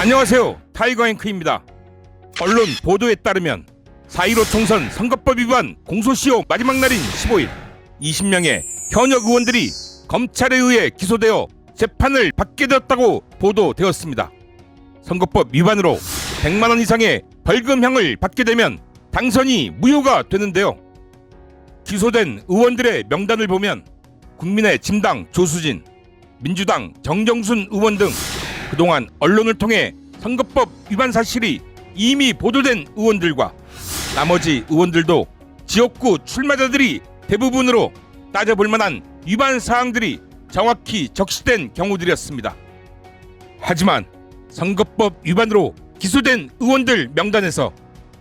안녕하세요, 타이거앵크입니다. 언론 보도에 따르면 4.15 총선 선거법 위반 공소시효 마지막 날인 15일 20명의 현역 의원들이 검찰에 의해 기소되어 재판을 받게 되었다고 보도되었습니다. 선거법 위반으로 100만 원 이상의 벌금형을 받게 되면 당선이 무효가 되는데요. 기소된 의원들의 명단을 보면 국민의 진당 조수진, 민주당 정정순 의원 등 그동안 언론을 통해 선거법 위반 사실이 이미 보도된 의원들과 나머지 의원들도 지역구 출마자들이 대부분으로 따져볼 만한 위반 사항들이 정확히 적시된 경우들이었습니다. 하지만 선거법 위반으로 기소된 의원들 명단에서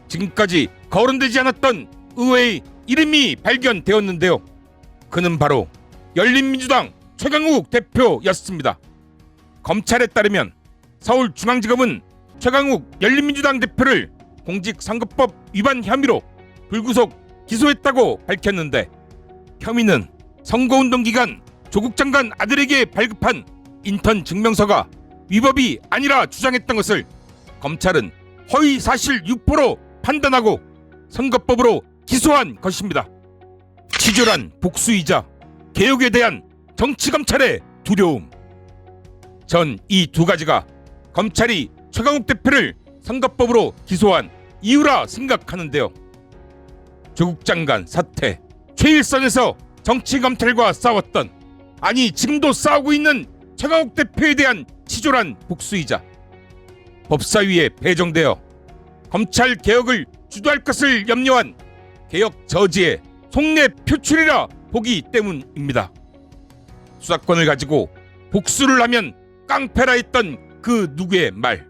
지금까지 거론되지 않았던 의회의 이름이 발견되었는데요. 그는 바로 열린민주당 최강욱 대표였습니다. 검찰에 따르면 서울중앙지검은 최강욱 열린민주당 대표를 공직선거법 위반 혐의로 불구속 기소했다고 밝혔는데, 혐의는 선거운동 기간 조국 장관 아들에게 발급한 인턴 증명서가 위법이 아니라 주장했던 것을 검찰은 허위사실 유포로 판단하고 선거법으로 기소한 것입니다. 치졸한 복수이자 개혁에 대한 정치검찰의 두려움. 전 이 두 가지가 검찰이 최강욱 대표를 선거법으로 기소한 이유라 생각하는데요. 조국 장관 사태, 최일선에서 정치검찰과 싸웠던, 아니 지금도 싸우고 있는 최강욱 대표에 대한 치졸한 복수이자 법사위에 배정되어 검찰 개혁을 주도할 것을 염려한 개혁 저지의 속내 표출이라 보기 때문입니다. 수사권을 가지고 복수를 하면 깡패라 했던 그 누구의 말,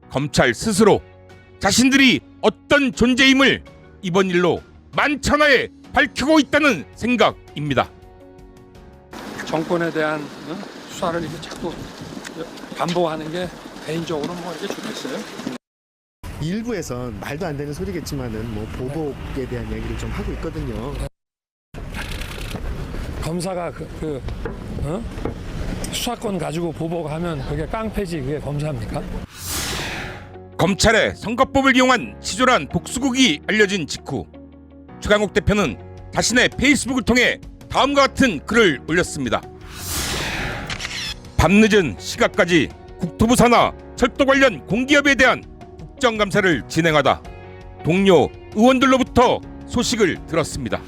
검찰 스스로 자신들이 어떤 존재임을 이번 일로 만천하에 밝히고 있다는 생각입니다. 정권에 대한 수사를 이렇게 자꾸 반복하는 게 개인적으로 뭐 이렇게 좋겠어요? 일부에선 말도 안 되는 소리겠지만은 뭐 보복에 대한 얘기를 좀 하고 있거든요. 검사가 수사권 가지고 보복하면 그게 깡패지, 그게 검사입니까? 검찰의 선거법을 이용한 치졸한 복수국이 알려진 직후 최강욱 대표는 자신의 페이스북을 통해 다음과 같은 글을 올렸습니다. 밤늦은 시각까지 국토부 산하 철도 관련 공기업에 대한 국정감사를 진행하다 동료 의원들로부터 소식을 들었습니다.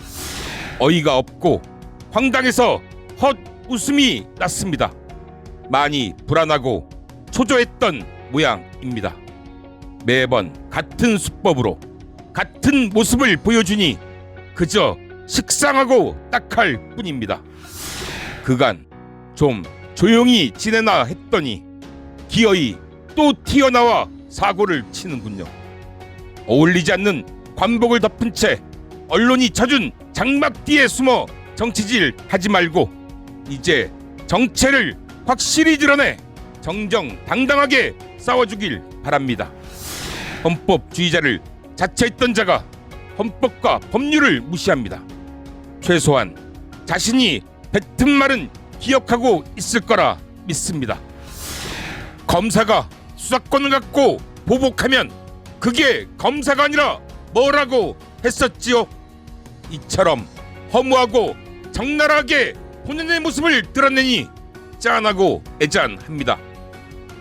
어이가 없고 황당해서 헛 웃음이 났습니다. 많이 불안하고 초조했던 모양입니다. 매번 같은 수법으로 같은 모습을 보여주니 그저 식상하고 딱할 뿐입니다. 그간 좀 조용히 지내나 했더니 기어이 또 튀어나와 사고를 치는군요. 어울리지 않는 관복을 덮은 채 언론이 쳐준 장막 뒤에 숨어 정치질 하지 말고 이제 정체를 확실히 드러내 정정당당하게 싸워주길 바랍니다. 헌법주의자를 자처했던 자가 헌법과 법률을 무시합니다. 최소한 자신이 뱉은 말은 기억하고 있을 거라 믿습니다. 검사가 수사권을 갖고 보복하면 그게 검사가 아니라 뭐라고 했었지요? 이처럼 허무하고 적나라하게 본연의 모습을 드러내니 짠하고 애잔합니다.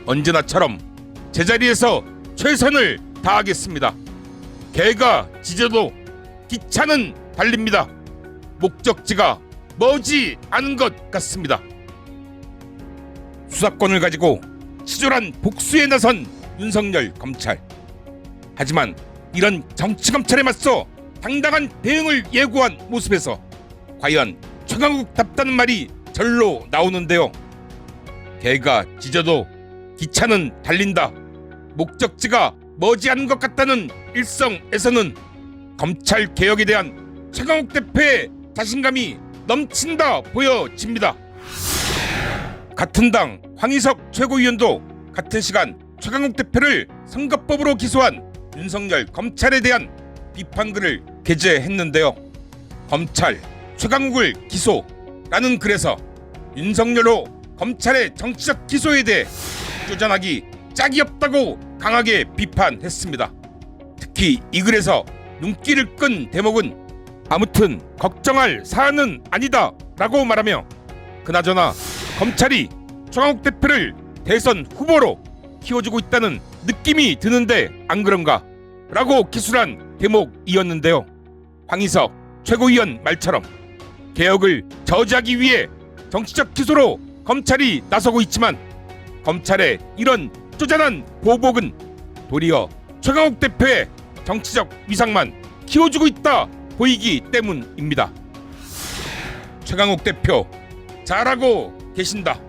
언제나처럼 제자리에서 최선을 다하겠습니다. 개가 짖어도 기차는 달립니다. 목적지가 머지 않은 것 같습니다. 수사권을 가지고 치졸한 복수에 나선 윤석열 검찰. 하지만 이런 정치검찰에 맞서 당당한 대응을 예고한 모습에서 과연 최강욱답다는 말이 절로 나오는데요. 개가 짖어도 기차는 달린다. 목적지가 머지않은 것 같다는 일성에서는 검찰 개혁에 대한 최강욱 대표의 자신감이 넘친다 보여집니다. 같은 당 황희석 최고위원도 같은 시간 최강욱 대표를 선거법으로 기소한 윤석열 검찰에 대한 비판글을 게재했는데요. 검찰 최강욱을 기소라는 글에서 윤석열로 검찰의 정치적 기소에 대해 쪼잔하기 짝이 없다고 강하게 비판했습니다. 특히 이 글에서 눈길을 끈 대목은 아무튼 걱정할 사안은 아니다 라고 말하며 그나저나 검찰이 최강욱 대표를 대선 후보로 키워주고 있다는 느낌이 드는데 안 그런가 라고 기술한 대목이었는데요. 황희석 최고위원 말처럼 개혁을 저지하기 위해 정치적 기소로 검찰이 나서고 있지만 검찰의 이런 쪼잔한 보복은 도리어 최강욱 대표의 정치적 위상만 키워주고 있다 보이기 때문입니다. 최강욱 대표 잘하고 계신다.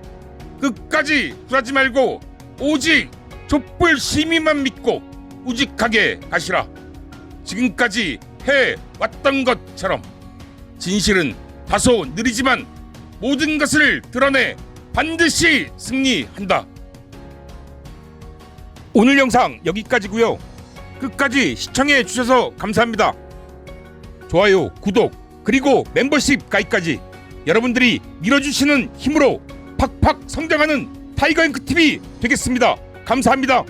끝까지 굴하지 말고 오직 촛불 시민만 믿고 우직하게 가시라. 지금까지 해왔던 것처럼 진실은 다소 느리지만 모든 것을 드러내 반드시 승리한다. 오늘 영상 여기까지고요. 끝까지 시청해 주셔서 감사합니다. 좋아요, 구독, 그리고 멤버십 가입까지 여러분들이 밀어주시는 힘으로 팍팍 성장하는 타이거잉크TV 되겠습니다. 감사합니다.